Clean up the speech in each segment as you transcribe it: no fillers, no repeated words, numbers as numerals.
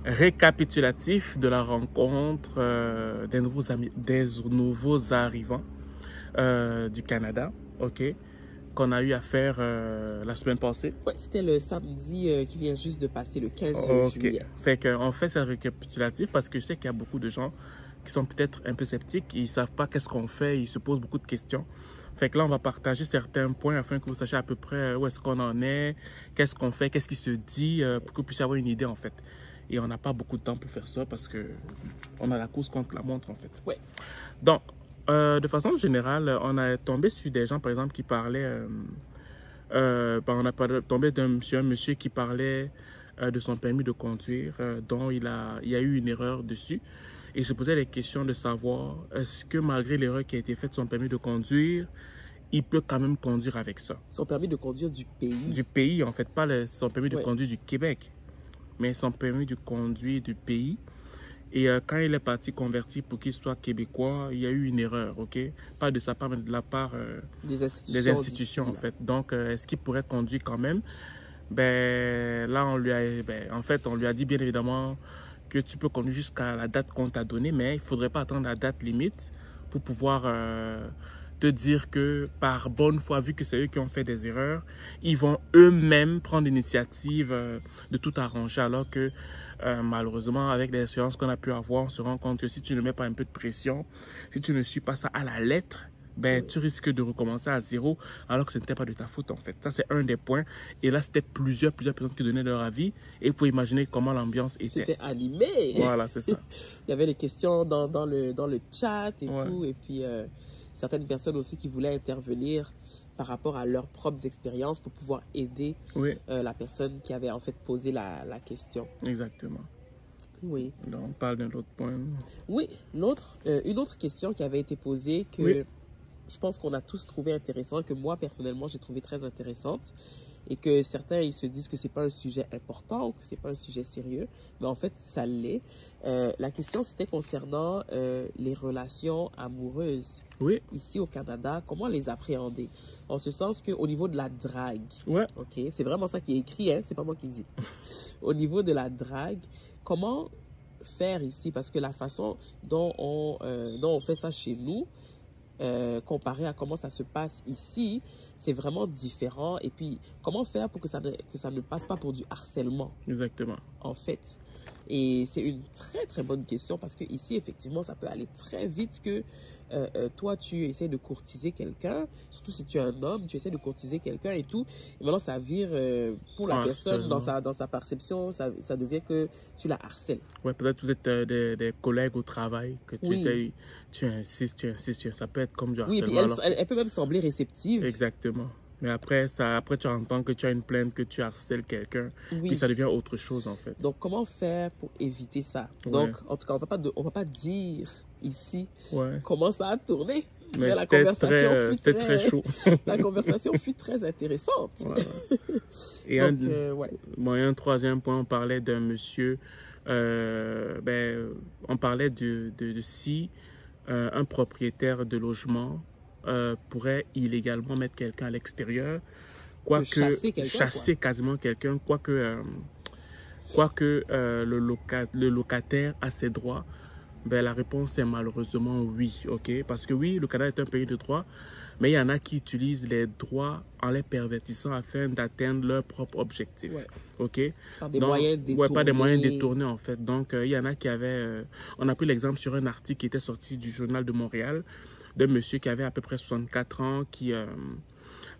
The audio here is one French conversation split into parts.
récapitulatif de la rencontre des nouveaux arrivants du Canada, ok, qu'on a eu à faire la semaine passée. Ouais, c'était le samedi qui vient juste de passer, le 15 juillet. Fait qu'on fait ce récapitulatif parce que je sais qu'il y a beaucoup de gens qui sont peut-être un peu sceptiques, ils ne savent pas qu'est-ce qu'on fait, ils se posent beaucoup de questions. Fait que là, on va partager certains points afin que vous sachiez à peu près où est-ce qu'on en est, qu'est-ce qu'on fait, qu'est-ce qui se dit, pour que vous puissiez avoir une idée en fait. Et on n'a pas beaucoup de temps pour faire ça parce que on a la course contre la montre en fait. Ouais. Donc, de façon générale, on a tombé sur des gens par exemple qui parlaient, on a tombé sur un monsieur qui parlait de son permis de conduire, dont il y a eu une erreur dessus. Et se posait des questions de savoir est-ce que malgré l'erreur qui a été faite sur son permis de conduire, il peut quand même conduire avec ça. Son permis de conduire du pays. Du pays, en fait, pas son permis de conduire du Québec, mais son permis de conduire du pays. Et quand il est parti convertir pour qu'il soit québécois, il y a eu une erreur, ok? Pas de sa part, mais de la part des institutions, en fait. Donc, est-ce qu'il pourrait conduire quand même? Ben, là, on lui a dit bien évidemment que tu peux conduire jusqu'à la date qu'on t'a donnée, mais il ne faudrait pas attendre la date limite pour pouvoir te dire que par bonne foi, vu que c'est eux qui ont fait des erreurs, ils vont eux-mêmes prendre l'initiative de tout arranger, alors que malheureusement, avec les expériences qu'on a pu avoir, on se rend compte que si tu ne mets pas un peu de pression, si tu ne suis pas ça à la lettre, ben, tu risques de recommencer à zéro alors que ce n'était pas de ta faute en fait. Ça, c'est un des points. Et là, c'était plusieurs personnes qui donnaient leur avis. Et il faut imaginer comment l'ambiance était. C'était animé. Voilà, c'est ça. Il y avait les questions dans le chat et tout. Et puis, certaines personnes aussi qui voulaient intervenir par rapport à leurs propres expériences pour pouvoir aider la personne qui avait en fait posé la question. Exactement. Oui. Donc, on parle d'un autre point. Oui, une autre question qui avait été posée que je pense qu'on a tous trouvé intéressant, que moi personnellement j'ai trouvé très intéressante, et que certains ils se disent que c'est pas un sujet important ou que c'est pas un sujet sérieux, mais en fait ça l'est. La question c'était concernant les relations amoureuses ici au Canada, comment les appréhender, en ce sens qu'au niveau de la drague, ok, c'est vraiment ça qui est écrit, hein, c'est pas moi qui dis. Au niveau de la drague, comment faire ici, parce que la façon dont on fait ça chez nous, comparé à comment ça se passe ici, c'est vraiment différent. Et puis, comment faire pour que ça ne passe pas pour du harcèlement? Exactement. En fait. Et c'est une très, très bonne question parce que ici, effectivement, ça peut aller très vite que toi, tu essaies de courtiser quelqu'un, surtout si tu es un homme, tu essaies de courtiser quelqu'un et tout. Et maintenant, ça vire pour la personne, dans sa perception, ça devient que tu la harcèles. Ouais, peut-être vous êtes des collègues au travail, que tu insistes, ça peut être comme du harcèlement. Oui, et puis elle peut même sembler réceptive. Exactement. Mais après tu entends que tu as une plainte, que tu harcèles quelqu'un, puis ça devient autre chose en fait. Donc, comment faire pour éviter ça? Donc, en tout cas, on va pas dire ici comment ça a tourné. Mais la conversation fut très chaud. La conversation fut très intéressante. Et donc, un troisième point, on parlait d'un monsieur, on parlait de si un propriétaire de logement pourrait illégalement mettre quelqu'un à l'extérieur, chasser quasiment quelqu'un, quoique le locataire a ses droits. Ben, la réponse est malheureusement oui, ok? Parce que oui, le Canada est un pays de droit, mais il y en a qui utilisent les droits en les pervertissant afin d'atteindre leur propre objectif, ok? Par des moyens détournés. Pas des moyens détournés en fait. Donc, il y en a qui avaient... on a pris l'exemple sur un article qui était sorti du Journal de Montréal, d'un monsieur qui avait à peu près 64 ans, qui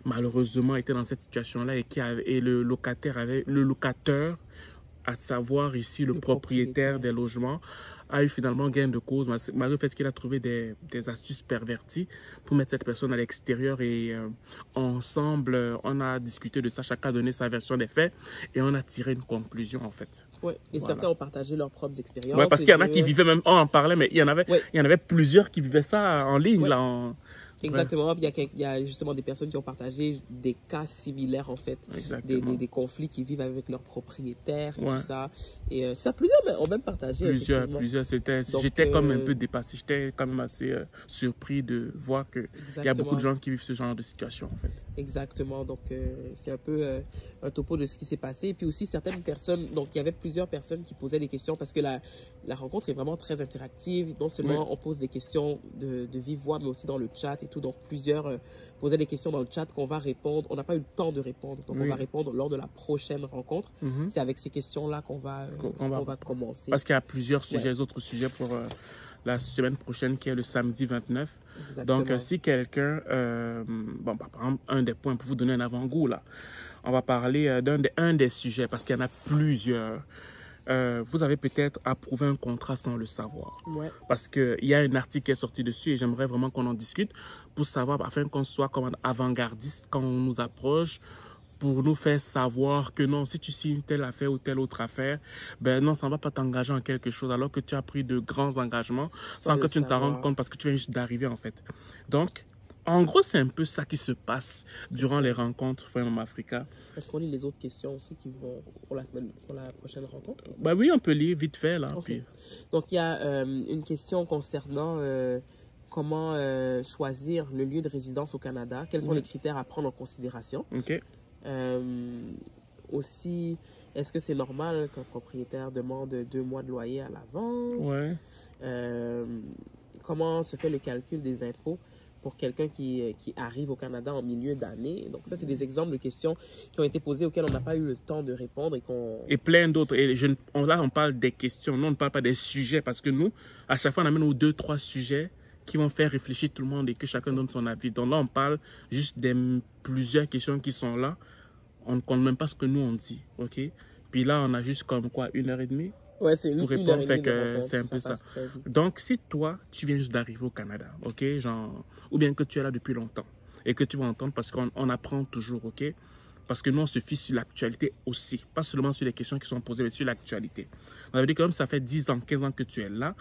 malheureusement était dans cette situation-là et le locateur, à savoir ici le propriétaire des logements, a eu finalement gain de cause, malgré le fait qu'il a trouvé des astuces perverties pour mettre cette personne à l'extérieur. Et ensemble, on a discuté de ça, chacun a donné sa version des faits et on a tiré une conclusion en fait. Oui, et certains ont partagé leurs propres expériences. Oui, parce qu'il y en a qui vivaient même, on en parlait, mais il y en avait plusieurs qui vivaient ça en ligne. Là, Exactement, il y a justement des personnes qui ont partagé des cas similaires en fait, des conflits qu'ils vivent avec leurs propriétaires et tout ça. Et ça, plusieurs ont même partagé. Plusieurs, j'étais comme un peu dépassé, j'étais quand même assez surpris de voir qu'il y a beaucoup de gens qui vivent ce genre de situation en fait. Exactement, donc c'est un peu un topo de ce qui s'est passé. Et puis aussi certaines personnes, donc il y avait plusieurs personnes qui posaient des questions parce que la rencontre est vraiment très interactive. Non seulement on pose des questions de vive voix, mais aussi dans le chat et tout. Donc plusieurs posaient des questions dans le chat qu'on va répondre. On n'a pas eu le temps de répondre, donc on va répondre lors de la prochaine rencontre. C'est avec ces questions-là qu'on va commencer. Parce qu'il y a plusieurs sujets, autres sujets pour la semaine prochaine qui est le samedi 29. Exactement. Donc, si quelqu'un, bon, par exemple, un des points pour vous donner un avant-goût, là, on va parler d'un des sujets parce qu'il y en a plusieurs. Vous avez peut-être approuvé un contrat sans le savoir. Parce qu'il y a un article qui est sorti dessus et j'aimerais vraiment qu'on en discute pour savoir, afin qu'on soit comme avant-gardiste quand on nous approche, pour nous faire savoir que non, si tu signes telle affaire ou telle autre affaire, ben non, ça ne va pas t'engager en quelque chose alors que tu as pris de grands engagements sans que tu ne t'en rendes compte parce que tu viens juste d'arriver en fait. Donc, en gros, c'est un peu ça qui se passe durant les rencontres Freedom Africa. Est-ce qu'on lit les autres questions aussi qui vont pour la prochaine rencontre? Bah oui, on peut lire vite fait là. Okay. Puis... Donc, il y a une question concernant comment choisir le lieu de résidence au Canada. Quels sont les critères à prendre en considération? Aussi, est-ce que c'est normal qu'un propriétaire demande 2 mois de loyer à l'avance? Comment se fait le calcul des impôts pour quelqu'un qui arrive au Canada en milieu d'année? Donc ça, c'est des exemples de questions qui ont été posées auxquelles on n'a pas eu le temps de répondre. Et plein d'autres. Et là, on parle des questions, nous, on ne parle pas des sujets parce que nous, à chaque fois, on amène aux 2-3 sujets qui vont faire réfléchir tout le monde et que chacun donne son avis. Donc là, on parle juste des plusieurs questions qui sont là. On ne compte même pas ce que nous, on dit, ok? Puis là, on a juste comme quoi 1h30 pour répondre, fait que c'est un peu ça. Donc, si toi, tu viens juste d'arriver au Canada, ok? Genre, ou bien que tu es là depuis longtemps et que tu vas entendre parce qu'on apprend toujours, ok? Parce que nous, on se fie sur l'actualité aussi, pas seulement sur les questions qui sont posées, mais sur l'actualité. On avait dit que comme ça fait 10 ans, 15 ans que tu es là,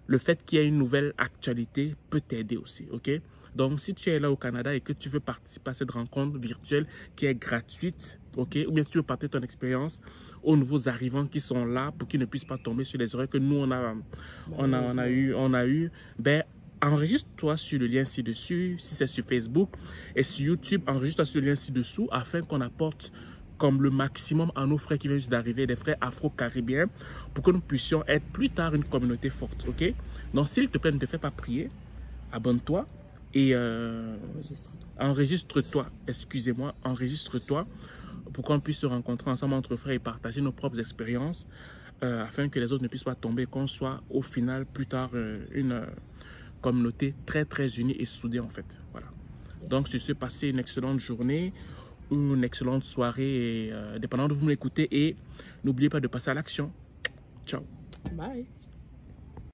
le fait qu'il y ait une nouvelle actualité peut t'aider aussi, ok? Donc, si tu es là au Canada et que tu veux participer à cette rencontre virtuelle qui est gratuite, ok? Ou bien si tu veux partager ton expérience aux nouveaux arrivants qui sont là pour qu'ils ne puissent pas tomber sur les erreurs que nous, on a eu, ben, enregistre-toi sur le lien ci-dessus, si c'est sur Facebook, et sur YouTube, enregistre-toi sur le lien ci-dessous afin qu'on apporte comme le maximum à nos frères qui viennent d'arriver, des frères afro-caribéens, pour que nous puissions être plus tard une communauté forte, ok? Donc, s'il te plaît, ne te fais pas prier, abonne-toi et enregistre-toi, excusez-moi, enregistre-toi pour qu'on puisse se rencontrer ensemble entre frères et partager nos propres expériences afin que les autres ne puissent pas tomber, qu'on soit au final plus tard une communauté très très unie et soudée en fait. Voilà. Donc, sur ce, passez une excellente journée ou une excellente soirée, dépendant de vous m'écoutez, et n'oubliez pas de passer à l'action. Ciao. Bye.